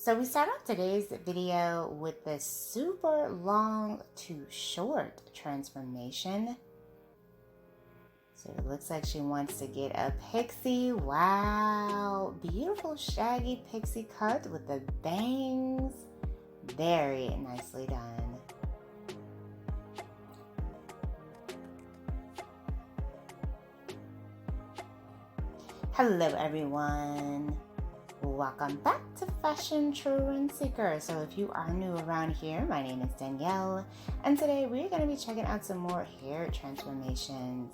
So we start off today's video with the super long to short transformation. So it looks like she wants to get a pixie. Wow, beautiful shaggy pixie cut with the bangs. Very nicely done. Hello everyone. Welcome back to Fashion Trend Seeker. So if you are new around here, my name is Danielle, and today we're going to be checking out some more hair transformations.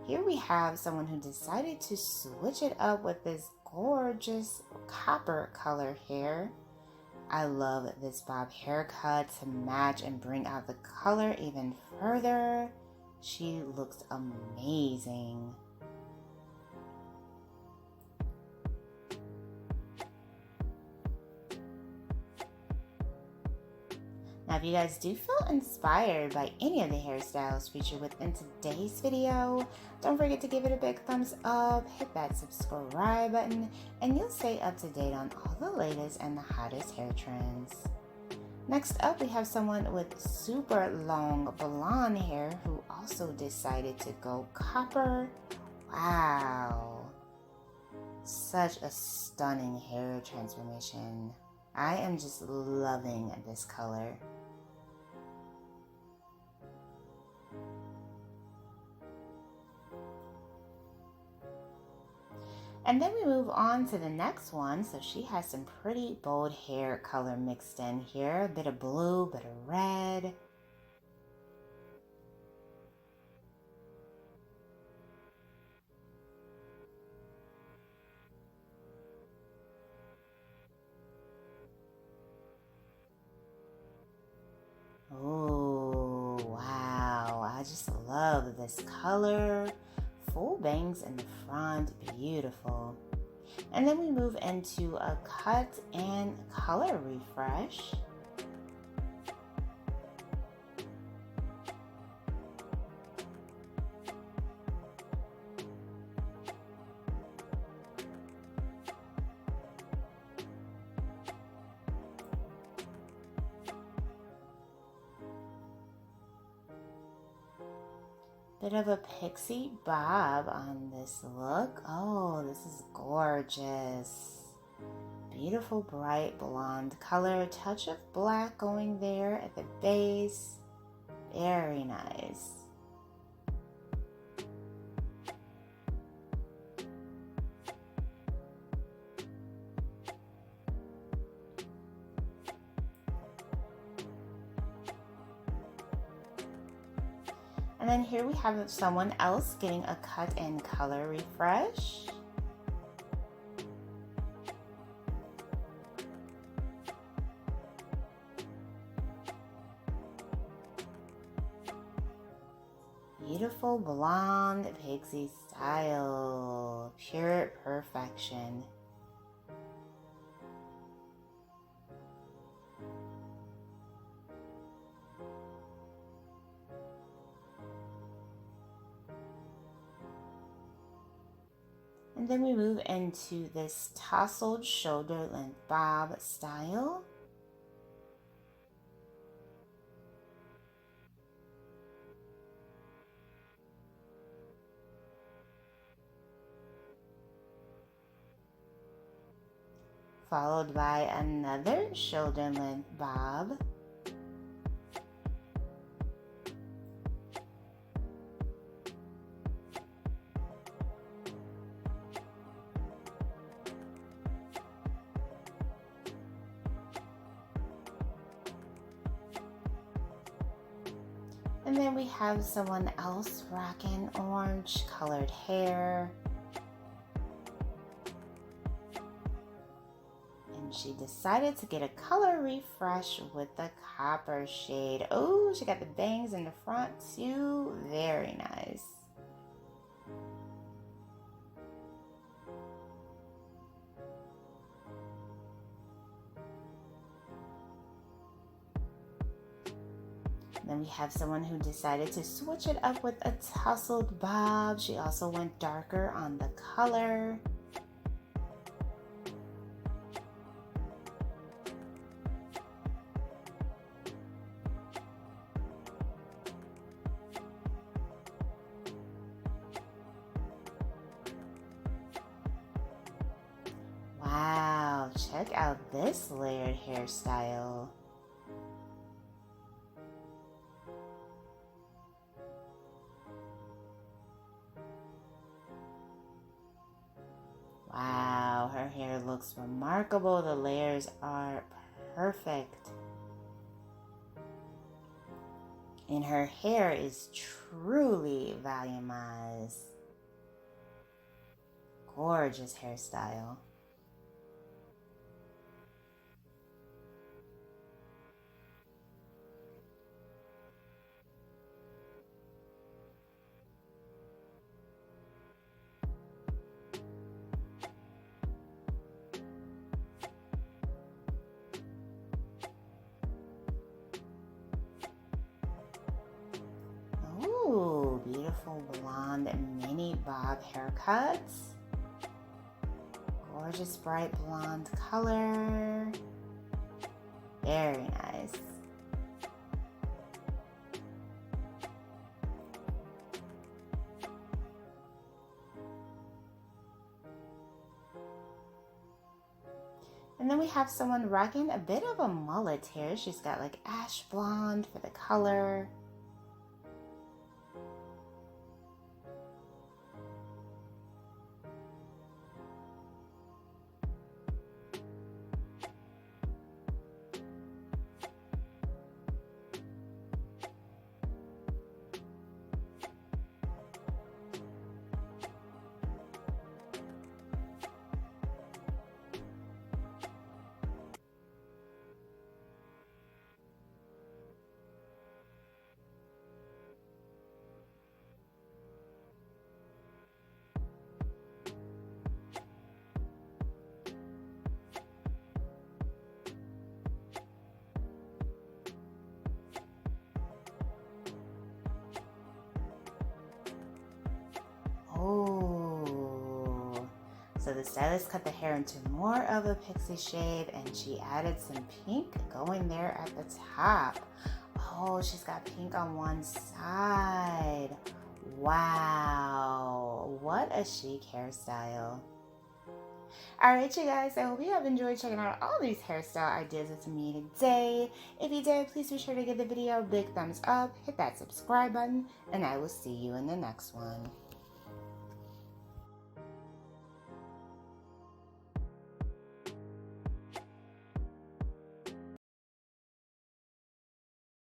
Here we have someone who decided to switch it up with this gorgeous copper color hair. I love this bob haircut to match and bring out the color even further. She looks amazing. Now, if you guys do feel inspired by any of the hairstyles featured within today's video, don't forget to give it a big thumbs up, hit that subscribe button, and you'll stay up to date on all the latest and the hottest hair trends. Next up, we have someone with super long blonde hair who also decided to go copper. Wow. Such a stunning hair transformation. I am just loving this color. And then we move on to the next one. So she has some pretty bold hair color mixed in here. A bit of blue, a bit of red. Oh, wow. I just love this color. Full bangs in the front, beautiful. And then we move into a cut and color refresh. Bit of a pixie bob on this look. Oh, this is gorgeous. Beautiful bright blonde color. Touch of black going there at the base. Very nice. And then here we have someone else getting a cut and color refresh. Beautiful blonde pixie style. Pure perfection. And then we move into this tousled shoulder length bob style. Followed by another shoulder length bob. And then we have someone else rocking orange colored hair. And she decided to get a color refresh with the copper shade. Oh, she got the bangs in the front too. Very nice. Then we have someone who decided to switch it up with a tousled bob. She also went darker on the color. check out this layered hairstyle. Wow, her hair looks remarkable. The layers are perfect. And her hair is truly volumized. Gorgeous hairstyle. Ooh, beautiful blonde mini bob haircuts. Gorgeous bright blonde color. Very nice. And then we have someone rocking a bit of a mullet here. She's got like ash blonde for the color. Oh, so the stylist cut the hair into more of a pixie shade and she added some pink going there at the top. Oh, she's got pink on one side. Wow, what a chic hairstyle. Alright, you guys, I hope you have enjoyed checking out all these hairstyle ideas with me today. If you did, please be sure to give the video a big thumbs up, hit that subscribe button, and I will see you in the next one.